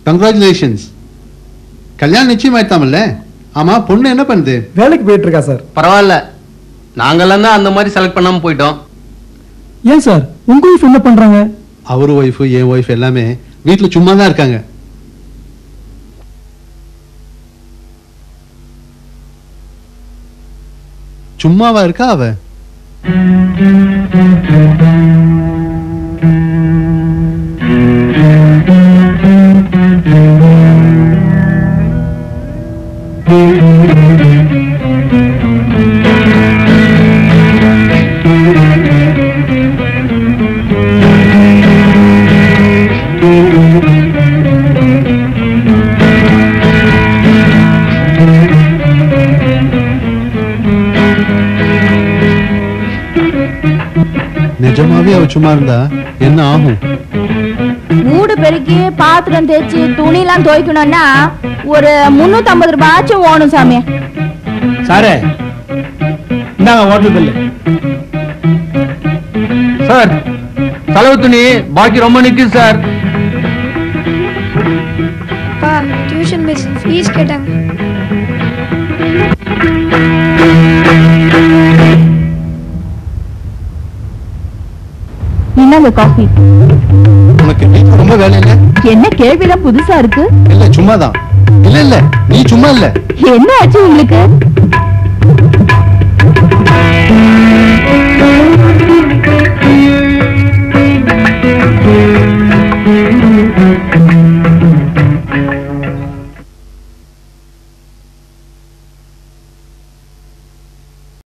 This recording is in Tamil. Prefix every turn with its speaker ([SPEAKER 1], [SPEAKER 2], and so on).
[SPEAKER 1] கங்க்ராச்சுலேஷன்ஸ். கல்யாணம் நிச்சயமாயிட்டாமல்ல? ஆமா, பொண்ணு என்ன பண்ணுது?
[SPEAKER 2] வேலைக்கு போயிட்டு இருக்கா சார்.
[SPEAKER 3] பரவாயில்ல, நாங்கெல்லாம் தான் அந்த மாதிரி செலக்ட் பண்ணாம போயிட்டோம்.
[SPEAKER 2] ஏன் சார், உங்க ஒய்ஃப் என்ன பண்றாங்க?
[SPEAKER 1] அவர் ஒய்ஃப், என் ஒய்ஃப் எல்லாமே வீட்டுல சும்மா தான் இருக்காங்க. சும்மாவா இருக்கா அவ? நிஜமாவே அவ சும்மா இருந்தா என்ன ஆகும்?
[SPEAKER 4] வீடு பெருக்கி பாத்திரம் தேய்ச்சி துணி எல்லாம் துவைக்கணும்னா ஒரு 350 ரூபாய் ஆச்சும் ஓணும் சாமி.
[SPEAKER 2] சாரே, இந்தாங்க ஹோட்டல் பில்லு.
[SPEAKER 3] சார், செலவு துணி பாக்கி ரொம்ப நிக்குது சார்.
[SPEAKER 5] டியூஷன் மிஸ் ஃபீஸ் கேட்டாங்க.
[SPEAKER 4] என்னங்க காஃபி?
[SPEAKER 1] உனக்கு வீட்டுல ரொம்ப வேலை இல்ல?
[SPEAKER 4] என்ன கேள்விலாம் புதுசா இருக்கு?
[SPEAKER 1] இல்ல சும்மாதான். இல்ல இல்ல, நீ சும்மா இல்ல.
[SPEAKER 4] என்ன ஆச்சு உங்களுக்கு?